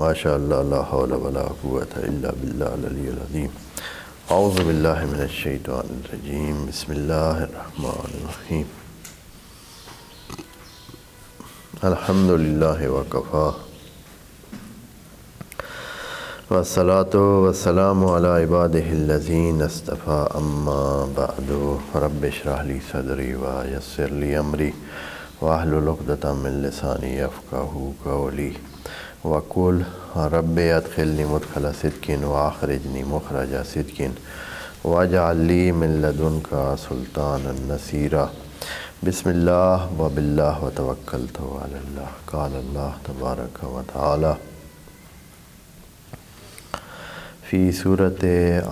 ماشاء اللہ لا حول ولا قوة الا باللہ العلی العظیم اعوذ باللہ من الشیطان الرجیم بسم اللہ الرحمن الرحیم الحمد للہ وکفا والصلاة والسلام علی عبادہ الذین اصطفیٰ اما بعد رب اشرح لی صدری ویسر لی امری واحلل عقدۃ من لسانی یفقہوا قولی وقل رب ادخلنی مدخل صدق واخرجنی مخرج صدق واجعل لی من لدنک سلطانا نصیرا بسم اللہ وباللہ وتوکلت علی اللہ قال اللہ تبارک و تعالی فی سورۃ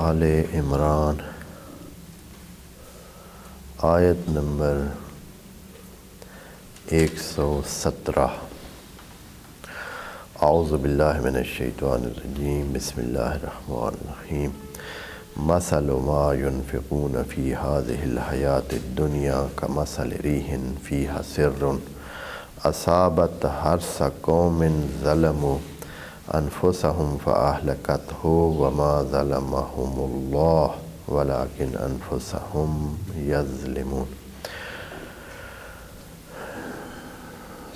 آل عمران آیت نمبر 117 اعوذ باللہ من الشیطان الرجیم بسم اللہ الرحمن الرحیم مثل ما ينفقون فی هذه الحیاة الدنیا کمثل ریح فیہا سر اصابت حرث قوم ظلموا انفسهم فاہلکتہ وما ظلمهم اللہ ولکن انفسهم یظلمون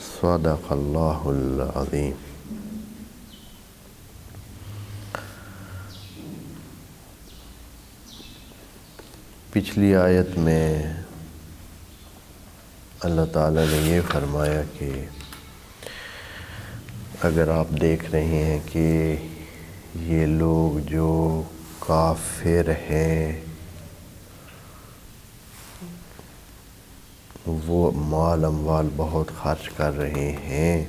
صدق اللہ العظیم۔ پچھلی آیت میں اللہ تعالیٰ نے یہ فرمایا کہ اگر آپ دیکھ رہے ہیں کہ یہ لوگ جو کافر ہیں وہ مال اموال بہت خرچ کر رہے ہیں،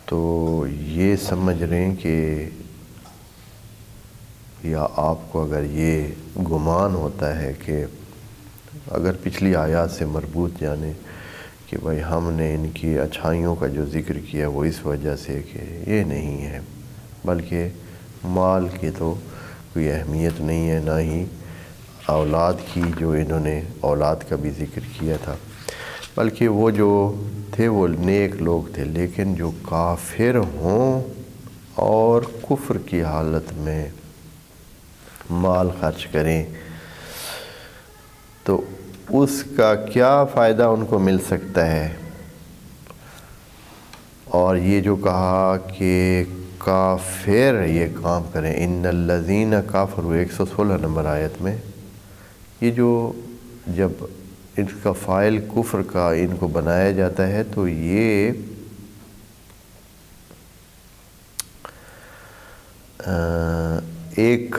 تو یہ سمجھ رہے ہیں کہ یا آپ کو اگر یہ گمان ہوتا ہے کہ اگر پچھلی آیات سے مربوط جانے کہ بھائی ہم نے ان کی اچھائیوں کا جو ذکر کیا وہ اس وجہ سے کہ یہ نہیں ہے، بلکہ مال کی تو کوئی اہمیت نہیں ہے، نہ ہی اولاد کی جو انہوں نے اولاد کا بھی ذکر کیا تھا، بلکہ وہ جو تھے وہ نیک لوگ تھے، لیکن جو کافر ہوں اور کفر کی حالت میں مال خرچ کریں تو اس کا کیا فائدہ ان کو مل سکتا ہے۔ اور یہ جو کہا کہ کافر یہ کام کریں، ان الذین کافروا 116 نمبر آیت میں، یہ جو جب ان کا فاعل کفر کا ان کو بنایا جاتا ہے تو یہ ایک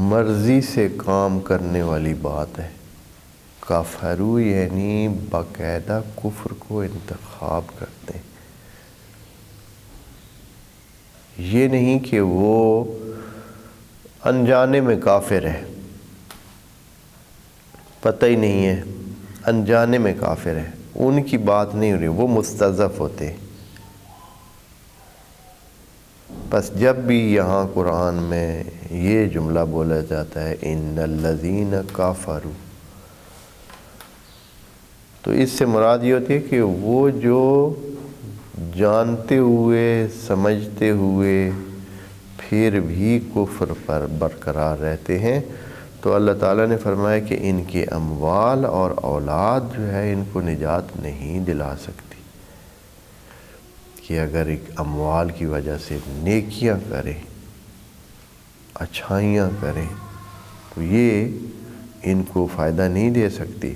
مرضی سے کام کرنے والی بات ہے۔ کافرو یعنی باقاعدہ کفر کو انتخاب کرتے ہیں، یہ نہیں کہ وہ انجانے میں کافر ہے، پتہ ہی نہیں ہے، انجانے میں کافر ہے، ان کی بات نہیں ہو رہی، وہ مستضعف ہوتے ہیں۔ بس جب بھی یہاں قرآن میں یہ جملہ بولا جاتا ہے ان الذین کافروا، تو اس سے مراد یہ ہوتی ہے کہ وہ جو جانتے ہوئے سمجھتے ہوئے پھر بھی کفر پر برقرار رہتے ہیں، تو اللہ تعالیٰ نے فرمایا کہ ان کے اموال اور اولاد جو ہے ان کو نجات نہیں دلا سکتی، کہ اگر ایک اموال کی وجہ سے نیکیاں کریں، اچھائیاں کریں، تو یہ ان کو فائدہ نہیں دے سکتی۔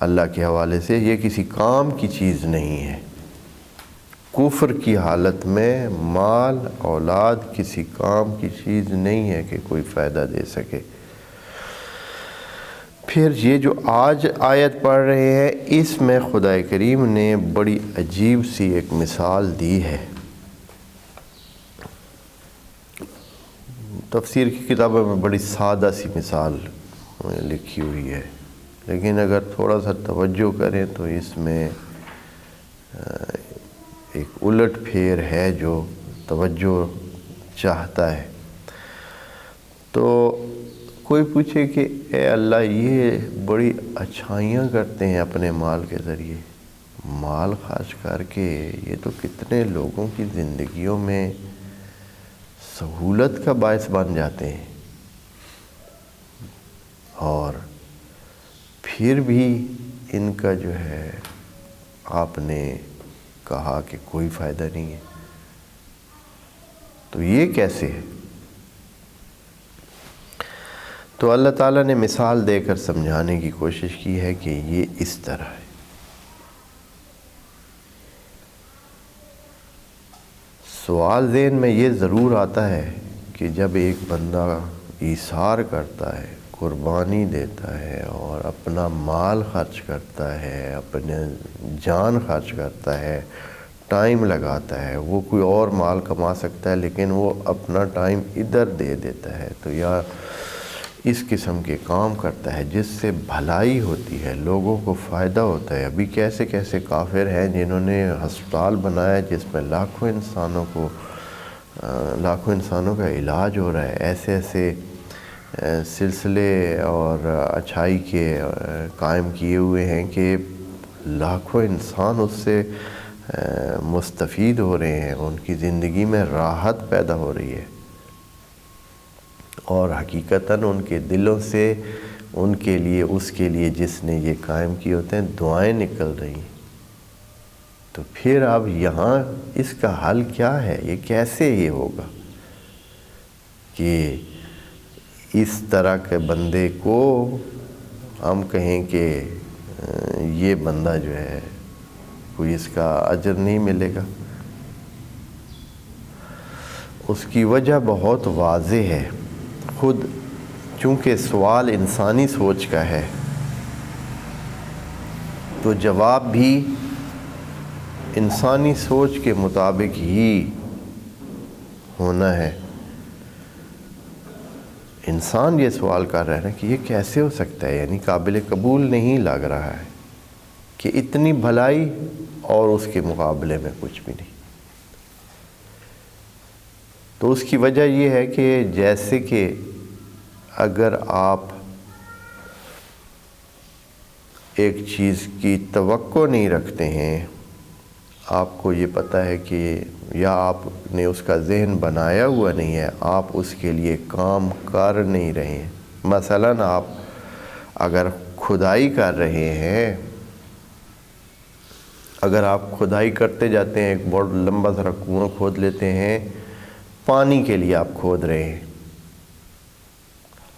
اللہ کے حوالے سے یہ کسی کام کی چیز نہیں ہے، کفر کی حالت میں مال اولاد کسی کام کی چیز نہیں ہے کہ کوئی فائدہ دے سکے۔ پھر یہ جو آج آیت پڑھ رہے ہیں اس میں خدا کریم نے بڑی عجیب سی ایک مثال دی ہے۔ تفسیر کی کتابوں میں بڑی سادہ سی مثال لکھی ہوئی ہے، لیکن اگر تھوڑا سا توجہ کریں تو اس میں ایک الٹ پھیر ہے جو توجہ چاہتا ہے۔ تو کوئی پوچھے کہ اے اللہ یہ بڑی اچھائیاں کرتے ہیں اپنے مال کے ذریعے، مال خرچ کر کے یہ تو کتنے لوگوں کی زندگیوں میں سہولت کا باعث بن جاتے ہیں، اور پھر بھی ان کا جو ہے آپ نے کہا کہ کوئی فائدہ نہیں ہے، تو یہ کیسے ہے؟ تو اللہ تعالیٰ نے مثال دے کر سمجھانے کی کوشش کی ہے کہ یہ اس طرح ہے۔ سوال ذہن میں یہ ضرور آتا ہے کہ جب ایک بندہ ایثار کرتا ہے، قربانی دیتا ہے اور اپنا مال خرچ کرتا ہے، اپنے جان خرچ کرتا ہے، ٹائم لگاتا ہے، وہ کوئی اور مال کما سکتا ہے لیکن وہ اپنا ٹائم ادھر دے دیتا ہے، تو یا اس قسم کے کام کرتا ہے جس سے بھلائی ہوتی ہے، لوگوں کو فائدہ ہوتا ہے۔ ابھی کیسے کیسے کافر ہیں جنہوں نے ہسپتال بنایا جس میں لاکھوں انسانوں کا علاج ہو رہا ہے، ایسے ایسے سلسلے اور اچھائی کے قائم کیے ہوئے ہیں کہ لاکھوں انسان اس سے مستفید ہو رہے ہیں، ان کی زندگی میں راحت پیدا ہو رہی ہے، اور حقیقتاً ان کے دلوں سے ان کے لیے، اس کے لیے جس نے یہ قائم کیے ہوتے ہیں، دعائیں نکل رہی ہیں۔ تو پھر اب یہاں اس کا حل کیا ہے؟ یہ کیسے یہ ہوگا کہ اس طرح کے بندے کو ہم کہیں کہ یہ بندہ جو ہے کوئی اس کا اجر نہیں ملے گا؟ اس کی وجہ بہت واضح ہے، خود چونکہ سوال انسانی سوچ کا ہے تو جواب بھی انسانی سوچ کے مطابق ہی ہونا ہے۔ انسان یہ سوال کر رہا ہے کہ یہ کیسے ہو سکتا ہے، یعنی قابل قبول نہیں لگ رہا ہے کہ اتنی بھلائی اور اس کے مقابلے میں کچھ بھی نہیں۔ تو اس کی وجہ یہ ہے کہ جیسے کہ اگر آپ ایک چیز کی توقع نہیں رکھتے ہیں، آپ کو یہ پتہ ہے کہ یا آپ نے اس کا ذہن بنایا ہوا نہیں ہے، آپ اس کے لیے کام کر نہیں رہے ہیں۔ مثلاً آپ اگر کھدائی کر رہے ہیں، اگر آپ کھدائی کرتے جاتے ہیں، ایک بہت لمبا سا کنواں کھود لیتے ہیں، پانی کے لیے آپ کھود رہے ہیں،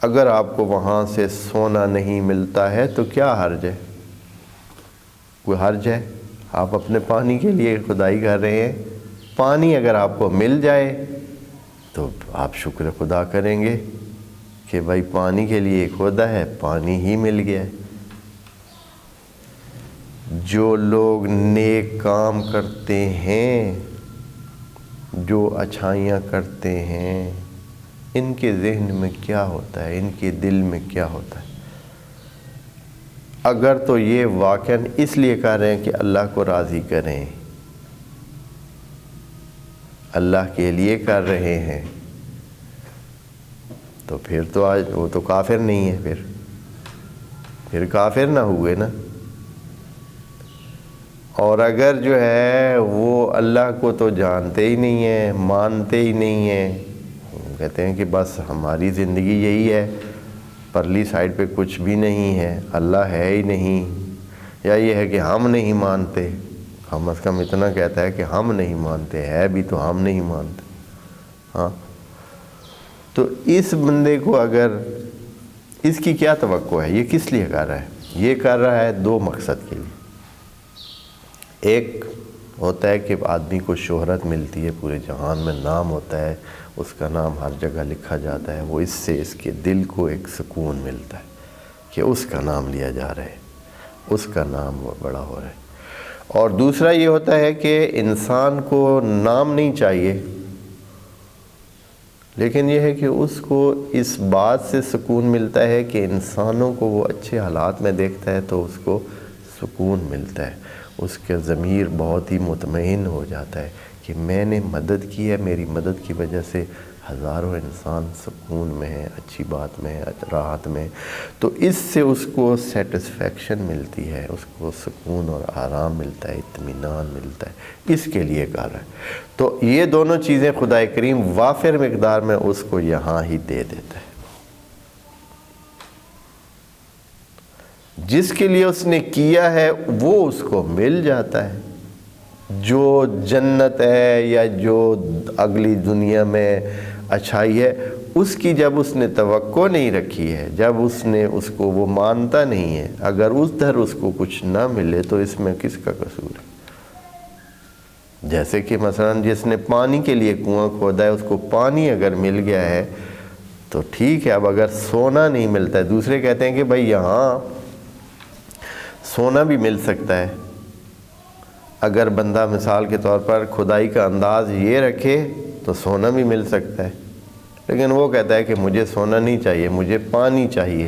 اگر آپ کو وہاں سے سونا نہیں ملتا ہے تو کیا حرج ہے؟ کوئی حرج ہے؟ آپ اپنے پانی کے لیے کھدائی کر رہے ہیں، پانی اگر آپ کو مل جائے تو آپ شکر خدا کریں گے کہ بھائی پانی کے لیے کھودا ہے، پانی ہی مل گیا ہے۔ جو لوگ نیک کام کرتے ہیں، جو اچھائیاں کرتے ہیں، ان کے ذہن میں کیا ہوتا ہے، ان کے دل میں کیا ہوتا ہے؟ اگر تو یہ واقعاً اس لیے کر رہے ہیں کہ اللہ کو راضی کریں، اللہ کے لیے کر رہے ہیں، تو پھر تو آج وہ تو کافر نہیں ہے، پھر کافر نہ ہوئے نا۔ اور اگر جو ہے وہ اللہ کو تو جانتے ہی نہیں ہیں، مانتے ہی نہیں ہیں، کہتے ہیں کہ بس ہماری زندگی یہی ہے، پرلی سائڈ پہ کچھ بھی نہیں ہے، اللہ ہے ہی نہیں، یا یہ ہے کہ ہم نہیں مانتے، کم از کم اتنا کہتا ہے کہ ہم نہیں مانتے، ہے بھی تو ہم نہیں مانتے۔ ہاں، تو اس بندے کو اگر اس کی کیا توقع ہے؟ یہ کس لیے کر رہا ہے؟ یہ کر رہا ہے دو مقصد کے لیے۔ ایک ہوتا ہے کہ آدمی کو شہرت ملتی ہے، پورے جہان میں نام ہوتا ہے، اس کا نام ہر جگہ لکھا جاتا ہے، وہ اس سے اس کے دل کو ایک سکون ملتا ہے کہ اس کا نام لیا جا رہا ہے، اس کا نام بڑا ہو رہا ہے۔ اور دوسرا یہ ہوتا ہے کہ انسان کو نام نہیں چاہیے، لیکن یہ ہے کہ اس کو اس بات سے سکون ملتا ہے کہ انسانوں کو وہ اچھے حالات میں دیکھتا ہے تو اس کو سکون ملتا ہے، اس کا ضمیر بہت ہی مطمئن ہو جاتا ہے کہ میں نے مدد کی ہے، میری مدد کی وجہ سے ہزاروں انسان سکون میں ہے، اچھی بات میں ہے، راحت میں، تو اس سے اس کو سیٹسفیکشن ملتی ہے، اس کو سکون اور آرام ملتا ہے، اطمینان ملتا ہے، اس کے لیے کر رہا ہے۔ تو یہ دونوں چیزیں خدا کریم وافر مقدار میں اس کو یہاں ہی دے دیتا ہے۔ جس کے لیے اس نے کیا ہے وہ اس کو مل جاتا ہے۔ جو جنت ہے یا جو اگلی دنیا میں اچھائی ہے، اس کی جب اس نے توقع نہیں رکھی ہے، جب اس نے اس کو وہ مانتا نہیں ہے، اگر ادھر اس کو کچھ نہ ملے تو اس میں کس کا قصور ہے؟ جیسے کہ مثلا جس نے پانی کے لیے کنواں کھودا ہے، اس کو پانی اگر مل گیا ہے تو ٹھیک ہے۔ اب اگر سونا نہیں ملتا ہے، دوسرے کہتے ہیں کہ بھائی یہاں سونا بھی مل سکتا ہے، اگر بندہ مثال کے طور پر کھدائی کا انداز یہ رکھے تو سونا بھی مل سکتا ہے، لیکن وہ کہتا ہے کہ مجھے سونا نہیں چاہیے، مجھے پانی چاہیے،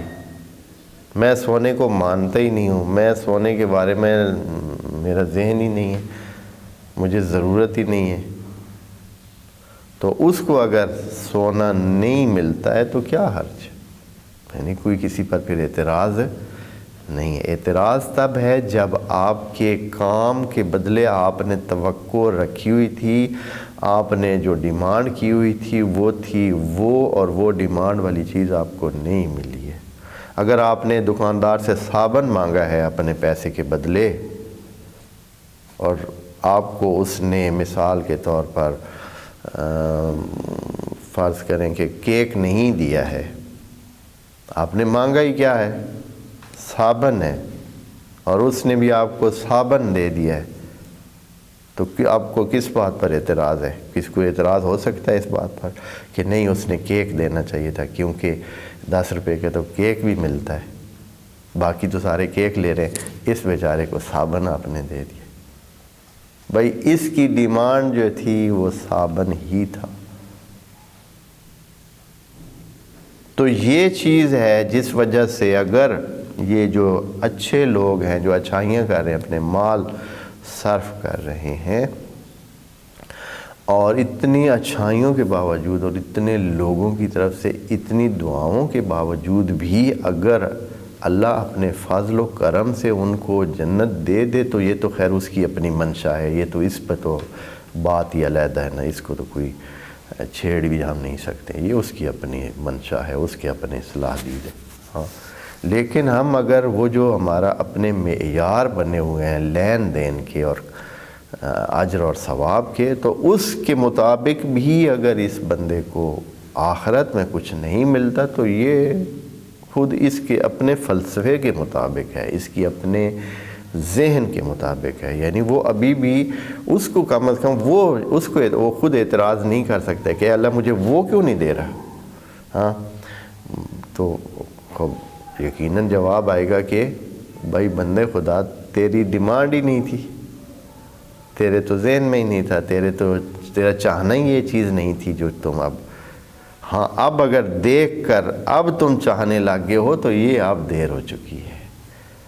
میں سونے کو مانتا ہی نہیں ہوں، میں سونے کے بارے میں میرا ذہن ہی نہیں ہے، مجھے ضرورت ہی نہیں ہے۔ تو اس کو اگر سونا نہیں ملتا ہے تو کیا حرج؟ یعنی کوئی کسی پر پھر اعتراض نہیں ہے۔ اعتراض تب ہے جب آپ کے کام کے بدلے آپ نے توقع رکھی ہوئی تھی، آپ نے جو ڈیمانڈ کی ہوئی تھی وہ تھی وہ، اور وہ ڈیمانڈ والی چیز آپ کو نہیں ملی ہے۔ اگر آپ نے دکاندار سے صابن مانگا ہے اپنے پیسے کے بدلے، اور آپ کو اس نے مثال کے طور پر فرض کریں کہ کیک نہیں دیا ہے، آپ نے مانگا ہی کیا ہے؟ صابن ہے، اور اس نے بھی آپ کو صابن دے دیا ہے، تو آپ کو کس بات پر اعتراض ہے؟ کس کو اعتراض ہو سکتا ہے اس بات پر کہ نہیں اس نے کیک دینا چاہیے تھا، کیونکہ 10 روپے کا تو کیک بھی ملتا ہے، باقی تو سارے کیک لے رہے ہیں، اس بیچارے کو صابن آپ نے دے دیا۔ بھائی اس کی ڈیمانڈ جو تھی وہ صابن ہی تھا۔ تو یہ چیز ہے جس وجہ سے اگر یہ جو اچھے لوگ ہیں جو اچھائیاں کر رہے ہیں، اپنے مال صرف کر رہے ہیں، اور اتنی اچھائیوں کے باوجود اور اتنے لوگوں کی طرف سے اتنی دعاؤں کے باوجود بھی اگر اللہ اپنے فضل و کرم سے ان کو جنت دے دے تو یہ تو خیر اس کی اپنی منشا ہے، یہ تو اس پہ تو بات ہی علیحدہ ہے نا، اس کو تو کوئی چھیڑ بھی ہم نہیں سکتے، یہ اس کی اپنی منشا ہے، اس کے اپنے صلاحیت ہے۔ ہاں، لیکن ہم اگر وہ جو ہمارا اپنے معیار بنے ہوئے ہیں لین دین کے اور اجر اور ثواب کے، تو اس کے مطابق بھی اگر اس بندے کو آخرت میں کچھ نہیں ملتا تو یہ خود اس کے اپنے فلسفے کے مطابق ہے، اس کی اپنے ذہن کے مطابق ہے، یعنی وہ ابھی بھی اس کو کم از کم وہ خود اعتراض نہیں کر سکتا کہ اللہ مجھے وہ کیوں نہیں دے رہا۔ ہاں، تو یقیناً جواب آئے گا کہ بھائی بندے خدا تیری ڈیمانڈ ہی نہیں تھی، تیرے تو ذہن میں ہی نہیں تھا، تیرا چاہنا ہی یہ چیز نہیں تھی جو تم ہاں اب اگر دیکھ کر اب تم چاہنے لگ گئے ہو تو یہ اب دیر ہو چکی ہے۔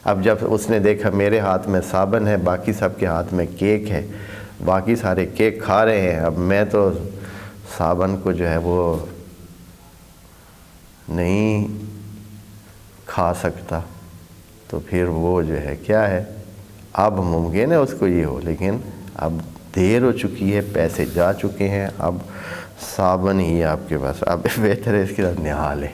اب جب اس نے دیکھا میرے ہاتھ میں صابن ہے، باقی سب کے ہاتھ میں کیک ہے، باقی سارے کیک کھا رہے ہیں، اب میں تو صابن کو جو ہے وہ نہیں کھا سکتا، تو پھر وہ جو ہے کیا ہے، اب ممکن ہے اس کو یہ ہو، لیکن اب دیر ہو چکی ہے، پیسے جا چکے ہیں، اب صابن ہی آپ کے پاس، اب بہتر ہے اس کے ساتھ نہال ہے۔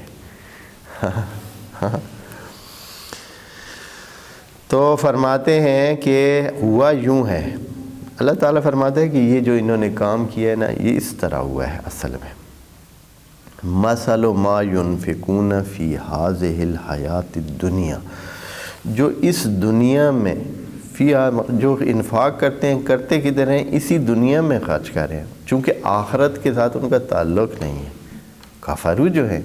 تو فرماتے ہیں کہ ہوا یوں ہے، اللہ تعالیٰ فرماتا ہے کہ یہ جو انہوں نے کام کیا ہے نا، یہ اس طرح ہوا ہے اصل میں۔ مثل ما ينفقون فی هذه الحیات الدنیا، جو اس دنیا میں جو انفاق کرتے ہیں، کرتے کدھر ہیں؟ اسی دنیا میں خرچ کر رہے ہیں، چونکہ آخرت کے ساتھ ان کا تعلق نہیں ہے۔ کافرو جو ہے،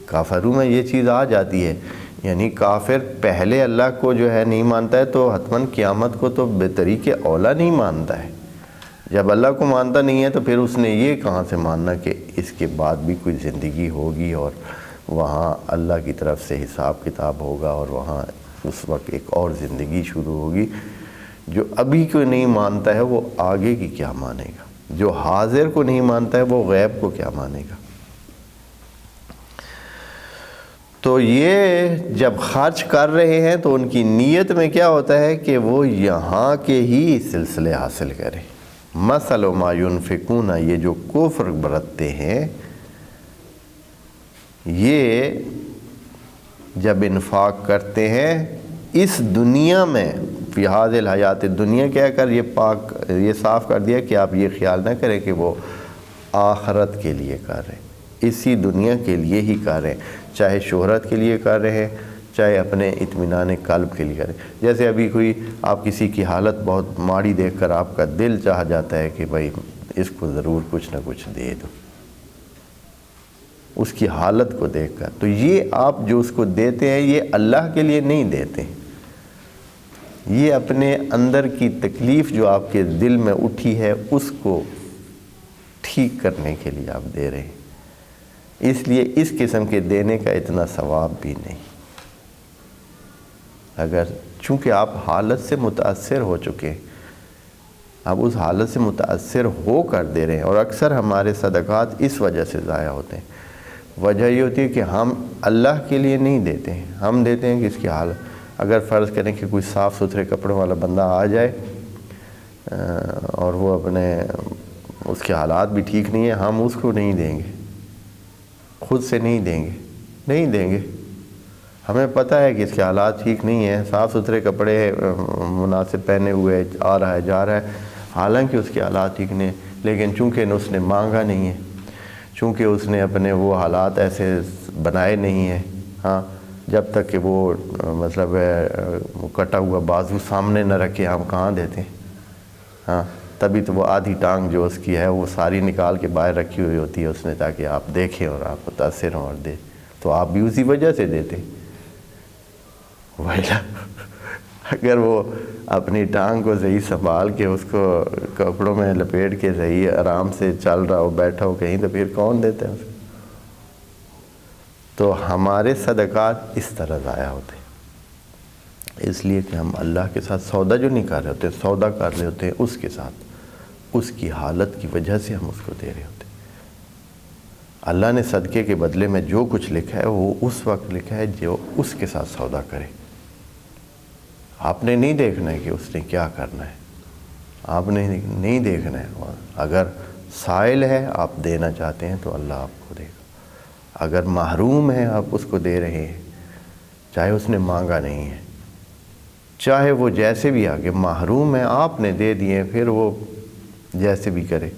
کافرو میں یہ چیز آ جاتی ہے، یعنی کافر پہلے اللہ کو جو ہے نہیں مانتا ہے تو حتماً قیامت کو تو بطریق اولا نہیں مانتا ہے۔ جب اللہ کو مانتا نہیں ہے تو پھر اس نے یہ کہاں سے ماننا کہ اس کے بعد بھی کوئی زندگی ہوگی اور وہاں اللہ کی طرف سے حساب کتاب ہوگا، اور وہاں اس وقت ایک اور زندگی شروع ہوگی۔ جو ابھی کو نہیں مانتا ہے وہ آگے کی کیا مانے گا؟ جو حاضر کو نہیں مانتا ہے وہ غیب کو کیا مانے گا؟ تو یہ جب خرچ کر رہے ہیں تو ان کی نیت میں کیا ہوتا ہے کہ وہ یہاں کے ہی سلسلے حاصل کریں۔ مثل ما ينفقون، یہ جو کفر برتتے ہیں، یہ جب انفاق کرتے ہیں اس دنیا میں، فی هذه الحیات الدنیا، کہہ کر یہ صاف کر دیا کہ آپ یہ خیال نہ کریں کہ وہ آخرت کے لیے کر رہے ہیں، اسی دنیا کے لیے ہی کر رہے ہیں، چاہے شہرت کے لیے کر رہے ہیں، چاہے اپنے اطمینان قلب کے لیے کر رہے ہیں۔ جیسے ابھی کوئی آپ کسی کی حالت بہت ماڑی دیکھ کر آپ کا دل چاہ جاتا ہے کہ بھائی اس کو ضرور کچھ نہ کچھ دے دو، اس کی حالت کو دیکھ کر، تو یہ آپ جو اس کو دیتے ہیں یہ اللہ کے لیے نہیں دیتے، یہ اپنے اندر کی تکلیف جو آپ کے دل میں اٹھی ہے اس کو ٹھیک کرنے کے لیے آپ دے رہے ہیں، اس لیے اس قسم کے دینے کا اتنا ثواب بھی نہیں۔ اگر چونکہ آپ حالت سے متاثر ہو چکے، آپ اس حالت سے متاثر ہو کر دے رہے ہیں، اور اکثر ہمارے صدقات اس وجہ سے ضائع ہوتے ہیں۔ وجہ یہ ہوتی ہے کہ ہم اللہ کے لیے نہیں دیتے ہیں، ہم دیتے ہیں کہ اس کی حالت، اگر فرض کریں کہ کوئی صاف ستھرے کپڑوں والا بندہ آ جائے اور وہ اپنے اس کے حالات بھی ٹھیک نہیں ہیں، ہم اس کو نہیں دیں گے، خود سے نہیں دیں گے، ہمیں پتہ ہے کہ اس کے حالات ٹھیک نہیں ہیں، صاف ستھرے کپڑے مناسب پہنے ہوئے آ رہا ہے جا رہا ہے، حالانکہ اس کے حالات ٹھیک نہیں ہیں، لیکن چونکہ اس نے مانگا نہیں ہے، چونکہ اس نے اپنے وہ حالات ایسے بنائے نہیں ہیں، ہاں، جب تک کہ وہ مطلب کٹا ہوا بازو سامنے نہ رکھے ہم کہاں دیتے ہیں، ہاں، تبھی تو وہ آدھی ٹانگ جو اس کی ہے وہ ساری نکال کے باہر رکھی ہوئی ہوتی ہے اس نے، تاکہ آپ دیکھیں اور آپ متاثر ہوں اور دیں، تو آپ بھی اسی وجہ سے دیتے۔ اگر وہ اپنی ٹانگ کو صحیح سنبھال کے اس کو کپڑوں میں لپیٹ کے صحیح آرام سے چل رہا ہو، بیٹھا ہو کہیں، تو پھر کون دیتا ہے اس کو؟ تو ہمارے صدقات اس طرح ضائع ہوتے ہیں، اس لیے کہ ہم اللہ کے ساتھ سودا جو نہیں کر رہے ہوتے، سودا کر رہے ہوتے ہیں اس کے ساتھ، اس کی حالت کی وجہ سے ہم اس کو دے رہے ہوتے ہیں۔ اللہ نے صدقے کے بدلے میں جو کچھ لکھا ہے وہ اس وقت لکھا ہے جو اس کے ساتھ سودا کرے۔ آپ نے نہیں دیکھنا ہے کہ اس نے کیا کرنا ہے، آپ نے نہیں دیکھنا ہے، اور اگر سائل ہے آپ دینا چاہتے ہیں تو اللہ آپ کو دے گا، اگر محروم ہے آپ اس کو دے رہے ہیں، چاہے اس نے مانگا نہیں ہے، چاہے وہ جیسے بھی آگے محروم ہے، آپ نے دے دیے، پھر وہ جیسے بھی کرے،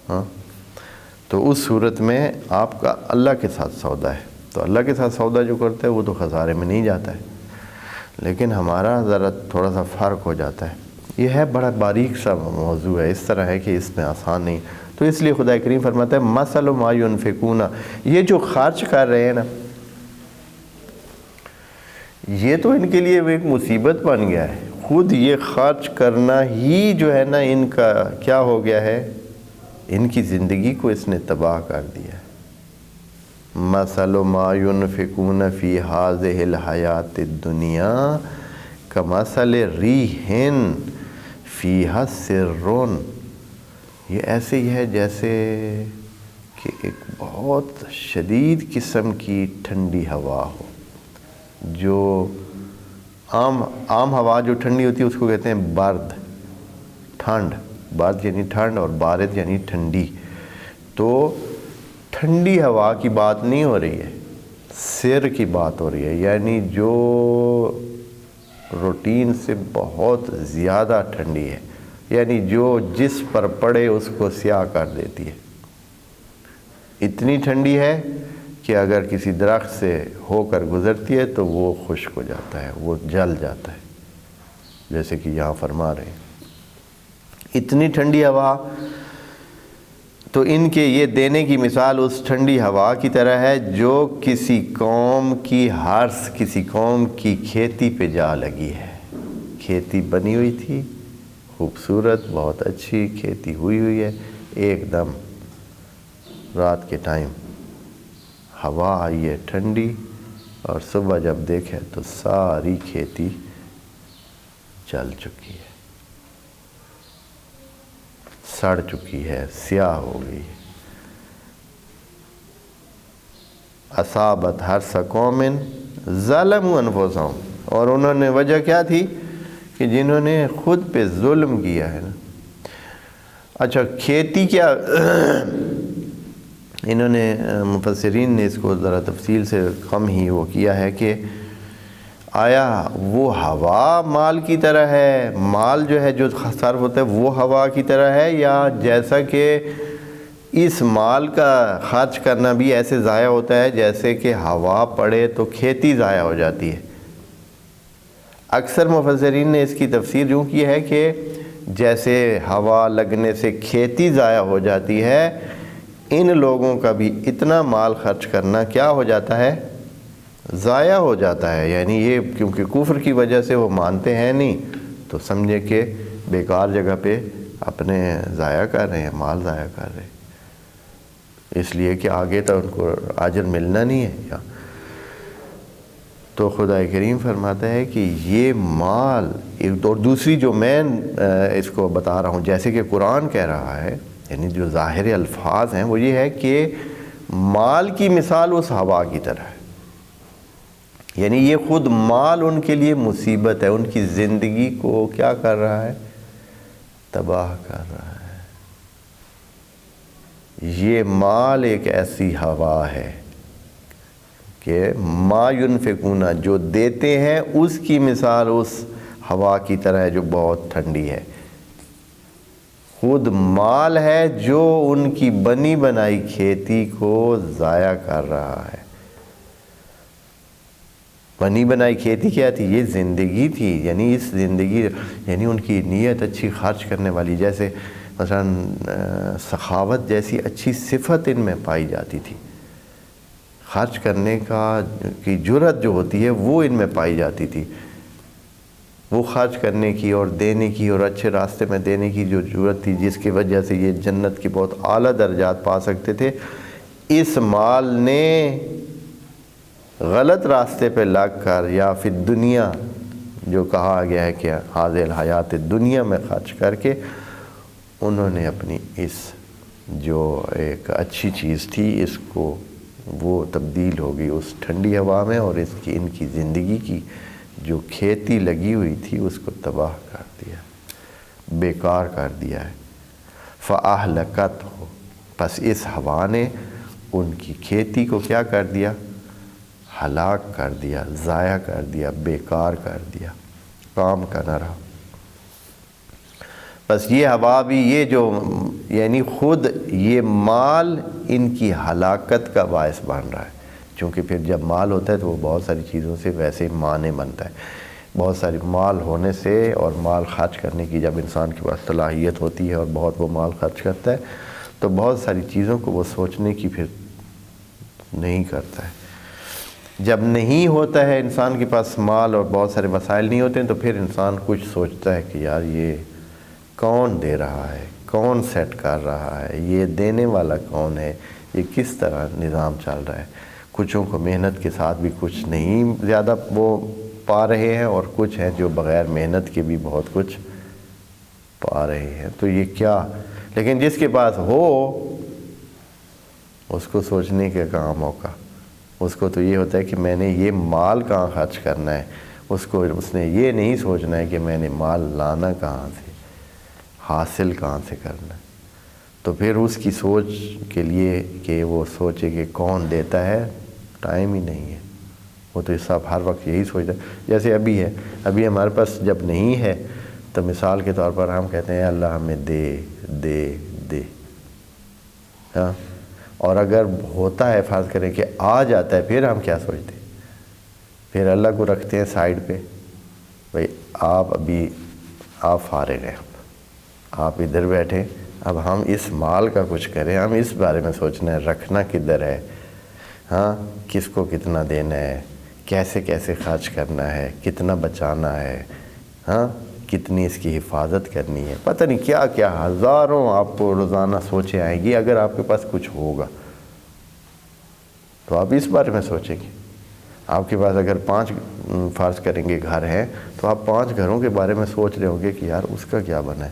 ہاں، تو اس صورت میں آپ کا اللہ کے ساتھ سودا ہے، تو اللہ کے ساتھ سودا جو کرتا ہے وہ تو خسارے میں نہیں جاتا ہے، لیکن ہمارا ذرا تھوڑا سا فرق ہو جاتا ہے۔ یہ ہے بڑا باریک سا موضوع ہے، اس طرح ہے کہ اس میں آسان نہیں، تو اس لیے خدا کریم فرماتا ہے مثل ما ينفقون، یہ جو خرچ کر رہے ہیں نا، یہ تو ان کے لیے ایک مصیبت بن گیا ہے، خود یہ خرچ کرنا ہی جو ہے نا ان کا کیا ہو گیا ہے، ان کی زندگی کو اس نے تباہ کر دیا ہے۔ مثل ما ينفقون فی هذه الحیات الدنیا کمثل ریح فیہا سر، یہ ایسے ہی ہے جیسے کہ ایک بہت شدید قسم کی ٹھنڈی ہوا ہو، جو عام ہوا جو ٹھنڈی ہوتی ہے اس کو کہتے ہیں برد، ٹھنڈ، برد یعنی ٹھنڈ اور بارد یعنی ٹھنڈی، تو ٹھنڈی ہوا کی بات نہیں ہو رہی ہے، سر کی بات ہو رہی ہے، یعنی جو روٹین سے بہت زیادہ ٹھنڈی ہے، یعنی جو جس پر پڑے اس کو سیاہ کر دیتی ہے، اتنی ٹھنڈی ہے کہ اگر کسی درخت سے ہو کر گزرتی ہے تو وہ خشک ہو جاتا ہے، وہ جل جاتا ہے، جیسے کہ یہاں فرما رہے ہیں، اتنی ٹھنڈی ہوا۔ تو ان کے یہ دینے کی مثال اس ٹھنڈی ہوا کی طرح ہے جو کسی قوم کی حرث، کسی قوم کی کھیتی پہ جا لگی ہے، کھیتی بنی ہوئی تھی، خوبصورت، بہت اچھی کھیتی ہوئی ہے، ایک دم رات کے ٹائم ہوا آئی ہے ٹھنڈی، اور صبح جب دیکھے تو ساری کھیتی جل چکی ہے، سڑ چکی ہے، سیاہ ہو گئی۔ اصابت حرث قوم ظلموا انفسہم، اور انہوں نے وجہ کیا تھی کہ جنہوں نے خود پہ ظلم کیا ہے نا۔ اچھا کھیتی کیا انہوں نے مفسرین نے اس کو ذرا تفصیل سے کم ہی وہ کیا ہے کہ آیا وہ ہوا مال کی طرح ہے، مال جو ہے جو صرف ہوتا ہے وہ ہوا کی طرح ہے، یا جیسا کہ اس مال کا خرچ کرنا بھی ایسے ضائع ہوتا ہے جیسے کہ ہوا پڑے تو کھیتی ضائع ہو جاتی ہے۔ اکثر مفسرین نے اس کی تفسیر یوں کی ہے کہ جیسے ہوا لگنے سے کھیتی ضائع ہو جاتی ہے، ان لوگوں کا بھی اتنا مال خرچ کرنا کیا ہو جاتا ہے، ضائع ہو جاتا ہے۔ یعنی یہ کیونکہ کفر کی وجہ سے وہ مانتے ہیں نہیں، تو سمجھے کہ بیکار جگہ پہ اپنے ضائع کر رہے ہیں، مال ضائع کر رہے ہیں، اس لیے کہ آگے تو ان کو اجر ملنا نہیں ہے۔ تو خدا کریم فرماتا ہے کہ یہ مال، اور دوسری جو میں اس کو بتا رہا ہوں جیسے کہ قرآن کہہ رہا ہے، یعنی جو ظاہر الفاظ ہیں وہ یہ ہے کہ مال کی مثال اس ہوا کی طرح ہے، یعنی یہ خود مال ان کے لیے مصیبت ہے، ان کی زندگی کو کیا کر رہا ہے، تباہ کر رہا ہے۔ یہ مال ایک ایسی ہوا ہے کہ ما ینفقون، جو دیتے ہیں اس کی مثال اس ہوا کی طرح ہے جو بہت ٹھنڈی ہے۔ خود مال ہے جو ان کی بنی بنائی کھیتی کو ضائع کر رہا ہے۔ بنی بنائی کھیتی کیا تھی؟ یہ زندگی تھی، یعنی اس زندگی، یعنی ان کی نیت اچھی خرچ کرنے والی، جیسے مثلا سخاوت جیسی اچھی صفت ان میں پائی جاتی تھی، خرچ کرنے کی جرت جو ہوتی ہے وہ ان میں پائی جاتی تھی، وہ خرچ کرنے کی اور دینے کی اور اچھے راستے میں دینے کی جو جرت تھی، جس کی وجہ سے یہ جنت کی بہت اعلیٰ درجات پا سکتے تھے۔ اس مال نے غلط راستے پہ لگ کر یا پھر دنیا جو کہا گیا ہے کہ حاضر الحیات دنیا میں خرچ کر کے انہوں نے اپنی اس جو ایک اچھی چیز تھی اس کو وہ تبدیل ہو گئی اس ٹھنڈی ہوا میں، اور ان کی زندگی کی جو کھیتی لگی ہوئی تھی اس کو تباہ کر دیا، بیکار کر دیا ہے۔ فَأَهْلَكَتْهُ، پس اس ہوا نے ان کی کھیتی کو کیا کر دیا، ہلاک کر دیا، ضائع کر دیا، بیکار کر دیا، کام کا نہ رہا۔ بس یہ ہوا بھی، یہ جو یعنی خود یہ مال ان کی ہلاکت کا باعث بن رہا ہے، چونکہ پھر جب مال ہوتا ہے تو وہ بہت ساری چیزوں سے ویسے معنی بنتا ہے، بہت ساری مال ہونے سے اور مال خرچ کرنے کی جب انسان کے پاس صلاحیت ہوتی ہے اور بہت وہ مال خرچ کرتا ہے تو بہت ساری چیزوں کو وہ سوچنے کی پھر نہیں کرتا ہے۔ جب نہیں ہوتا ہے انسان کے پاس مال اور بہت سارے وسائل نہیں ہوتے ہیں تو پھر انسان کچھ سوچتا ہے کہ یار یہ کون دے رہا ہے، کون سیٹ کر رہا ہے، یہ دینے والا کون ہے، یہ کس طرح نظام چل رہا ہے۔ کچھوں کو محنت کے ساتھ بھی کچھ نہیں زیادہ وہ پا رہے ہیں، اور کچھ ہیں جو بغیر محنت کے بھی بہت کچھ پا رہے ہیں۔ تو یہ کیا، لیکن جس کے پاس ہو اس کو سوچنے کا کہاں موقع، اس کو تو یہ ہوتا ہے کہ میں نے یہ مال کہاں خرچ کرنا ہے، اس نے یہ نہیں سوچنا ہے کہ میں نے مال لانا کہاں سے، حاصل کہاں سے کرنا ہے۔ تو پھر اس کی سوچ کے لیے کہ وہ سوچے کہ کون دیتا ہے، ٹائم ہی نہیں ہے۔ وہ تو سب ہر وقت یہی سوچتا ہے، جیسے ابھی ہے، ابھی ہمارے پاس جب نہیں ہے تو مثال کے طور پر ہم کہتے ہیں اللہ ہمیں دے دے دے، ہاں، اور اگر ہوتا ہے فرض کریں کہ آ جاتا ہے پھر ہم کیا سوچتے ہیں، پھر اللہ کو رکھتے ہیں سائیڈ پہ، بھئی آپ فارغ ہیں، آپ ادھر بیٹھے، اب ہم اس مال کا کچھ کریں، ہم اس بارے میں سوچنا ہے رکھنا کدھر ہے، ہاں، کس کو کتنا دینا ہے، کیسے کیسے خرچ کرنا ہے، کتنا بچانا ہے، ہاں، کتنی اس کی حفاظت کرنی ہے، پتہ نہیں کیا کیا ہزاروں آپ کو روزانہ سوچیں آئیں گی۔ اگر آپ کے پاس کچھ ہوگا تو آپ اس بارے میں سوچیں گے۔ آپ کے پاس اگر 5 فرض کریں گے گھر ہیں تو آپ 5 گھروں کے بارے میں سوچ رہے ہوں گے کہ یار اس کا کیا بنا ہے،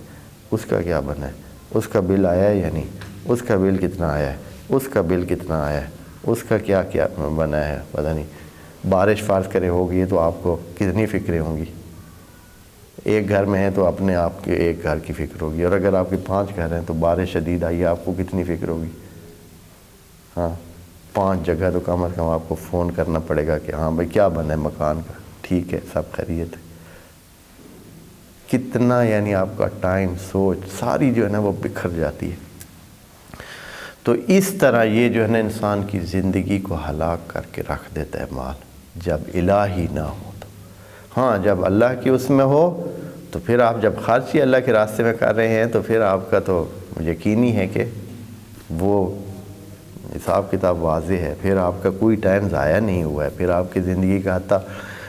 اس کا کیا بنا ہے، اس کا بل آیا ہے یا نہیں، اس کا بل کتنا آیا ہے، اس کا بل کتنا آیا ہے، اس کا کیا کیا بنا ہے پتہ نہیں۔ بارش فرض کرے ہوگی تو آپ کو کتنی فکریں ہوں گی، ایک گھر میں ہے تو اپنے آپ کے ایک گھر کی فکر ہوگی، اور اگر آپ کے 5 گھر ہیں تو بارش شدید آئی ہے آپ کو کتنی فکر ہوگی۔ ہاں 5 جگہ تو کم از کم آپ کو فون کرنا پڑے گا کہ ہاں بھائی کیا بنا ہے مکان کا، ٹھیک ہے سب خیریت ہے۔ کتنا یعنی آپ کا ٹائم، سوچ ساری جو ہے نا وہ بکھر جاتی ہے۔ تو اس طرح یہ جو ہے نا انسان کی زندگی کو ہلاک کر کے رکھ دیتا ہے مال، جب الہی نہ ہو تو۔ ہاں جب اللہ کی اس میں ہو تو پھر آپ جب خرچ ہی اللہ کے راستے میں کر رہے ہیں تو پھر آپ کا تو یقینی ہے کہ وہ حساب کتاب واضح ہے، پھر آپ کا کوئی ٹائم ضائع نہیں ہوا ہے، پھر آپ کی زندگی کا حتیٰ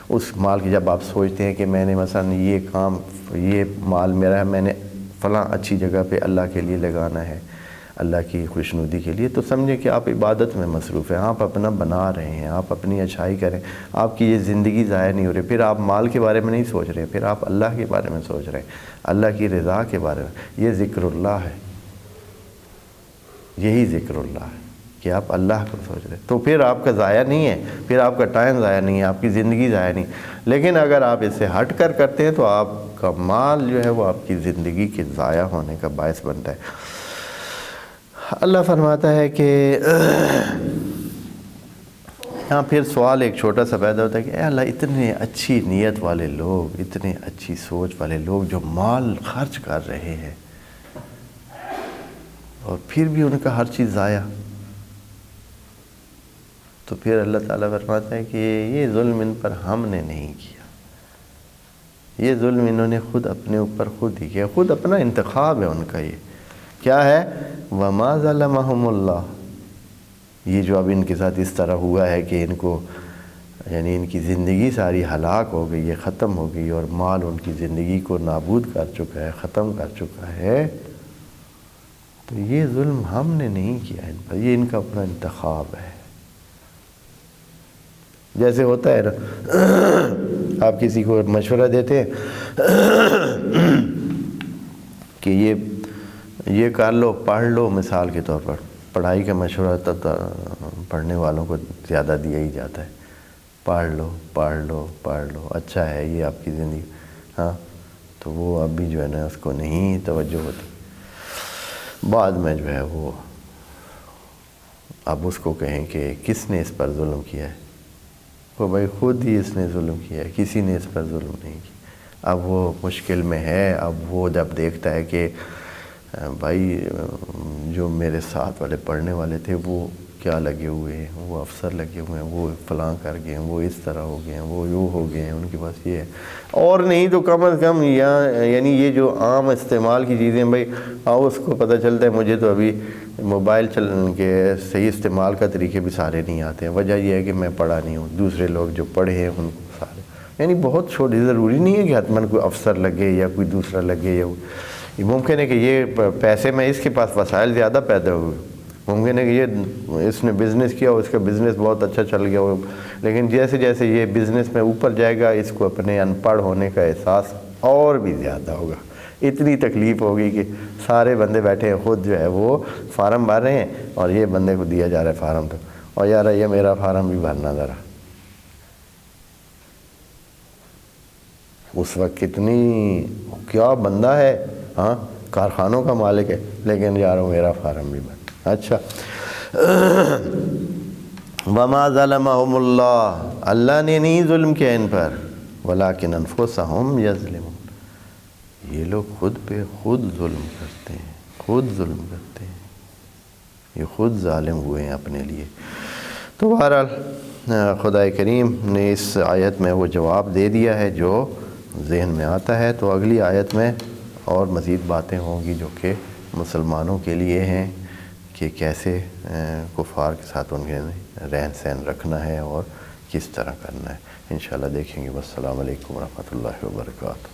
اس مال کی جب آپ سوچتے ہیں کہ میں نے مثلا یہ کام، یہ مال میرا ہے، میں نے فلاں اچھی جگہ پہ اللہ کے لیے لگانا ہے، اللہ کی خوشنودی کے لیے، تو سمجھیں کہ آپ عبادت میں مصروف ہیں، آپ اپنا بنا رہے ہیں، آپ اپنی اچھائی کریں، آپ کی یہ زندگی ضائع نہیں ہو رہی۔ پھر آپ مال کے بارے میں نہیں سوچ رہے، پھر آپ اللہ کے بارے میں سوچ رہے ہیں، اللہ کی رضا کے بارے میں۔ یہ ذکر اللہ ہے، یہی ذکر اللہ ہے کہ آپ اللہ کو سوچ رہے ہیں، تو پھر آپ کا ضائع نہیں ہے، پھر آپ کا ٹائم ضائع نہیں ہے، آپ کی زندگی ضائع نہیں۔ لیکن اگر آپ اس سے ہٹ کر کرتے ہیں تو آپ کا مال جو ہے وہ آپ کی زندگی کے ضائع ہونے کا باعث بنتا ہے۔ اللہ فرماتا ہے کہ یہاں پھر سوال ایک چھوٹا سا پیدا ہوتا ہے کہ اے اللہ، اتنے اچھی نیت والے لوگ، اتنے اچھی سوچ والے لوگ جو مال خرچ کر رہے ہیں اور پھر بھی ان کا ہر چیز ضائع، تو پھر اللہ تعالیٰ فرماتا ہے کہ یہ ظلم ان پر ہم نے نہیں کیا، یہ ظلم انہوں نے خود اپنے اوپر خود ہی کیا، خود اپنا انتخاب ہے ان کا۔ یہ کیا ہے؟ وَمَا ظَلَمَهُمُ اللَّهُ، یہ جو اب ان کے ساتھ اس طرح ہوا ہے کہ ان کو یعنی ان کی زندگی ساری ہلاک ہو گئی ہے، ختم ہو گئی، اور مال ان کی زندگی کو نابود کر چکا ہے، ختم کر چکا ہے، تو یہ ظلم ہم نے نہیں کیا ان پر، یہ ان کا اپنا انتخاب ہے۔ جیسے ہوتا ہے نا، آپ کسی کو مشورہ دیتے ہیں کہ یہ کر لو، پڑھ لو، مثال کے طور پر پڑھائی کا مشورہ تو پڑھنے والوں کو زیادہ دیا ہی جاتا ہے، پڑھ لو پڑھ لو پڑھ لو، اچھا ہے یہ آپ کی زندگی، ہاں تو وہ اب بھی جو ہے نا اس کو نہیں توجہ ہوتی۔ بعد میں جو ہے وہ اب اس کو کہیں کہ کس نے اس پر ظلم کیا ہے، وہ بھائی خود ہی اس نے ظلم کیا ہے، کسی نے اس پر ظلم نہیں کیا۔ اب وہ مشکل میں ہے، اب وہ جب دیکھتا ہے کہ بھائی جو میرے ساتھ والے پڑھنے والے تھے وہ کیا لگے ہوئے ہیں، وہ افسر لگے ہوئے ہیں، وہ فلاں کر گئے ہیں، وہ اس طرح ہو گئے ہیں، وہ یوں ہو گئے ہیں، ان کے پاس یہ ہے، اور نہیں تو کم از کم یعنی یہ جو عام استعمال کی چیزیں، بھائی اس کو پتہ چلتا ہے مجھے تو ابھی موبائل چلنے کے صحیح استعمال کا طریقے بھی سارے نہیں آتے ہیں، وجہ یہ ہے کہ میں پڑھا نہیں ہوں، دوسرے لوگ جو پڑھے ہیں ان کو سارے، یعنی بہت چھوٹی، ضروری نہیں ہے کہ حتماً کوئی افسر لگے یا کوئی دوسرا لگے، یا یہ ممکن ہے کہ یہ پیسے میں اس کے پاس وسائل زیادہ پیدا ہوئے، ممکن ہے کہ یہ اس نے بزنس کیا، اس کا بزنس بہت اچھا چل گیا ہو، لیکن جیسے جیسے یہ بزنس میں اوپر جائے گا اس کو اپنے ان پڑھ ہونے کا احساس اور بھی زیادہ ہوگا، اتنی تکلیف ہوگی کہ سارے بندے بیٹھے ہیں، خود جو ہے وہ فارم بھر رہے ہیں اور یہ بندے کو دیا جا رہا ہے فارم، تو اور یار یہ میرا فارم بھی بھرنا ذرا، اس وقت کتنی کیا بندہ ہے، ہاں کارخانوں کا مالک ہے، لیکن یار میرا فارم بھی بھر۔ اچھا وَمَا ظَلَمَهُمُ اللَّهُ، اللہ نے نہیں ظلم کیا ان پر، وَلَٰكِنْ أَنفُسَهُمْ يَظْلِمُونَ، یہ لوگ خود پہ خود ظلم کرتے ہیں، خود ظلم کرتے ہیں، یہ خود ظالم ہوئے ہیں اپنے لیے۔ تو بہرحال خدا کریم نے اس آیت میں وہ جواب دے دیا ہے جو ذہن میں آتا ہے، تو اگلی آیت میں اور مزید باتیں ہوں گی جو کہ مسلمانوں کے لیے ہیں کہ کیسے کفار کے ساتھ ان کے رہن سہن رکھنا ہے اور کس طرح کرنا ہے، انشاءاللہ دیکھیں گے۔ والسلام علیکم ورحمۃ اللہ وبرکاتہ۔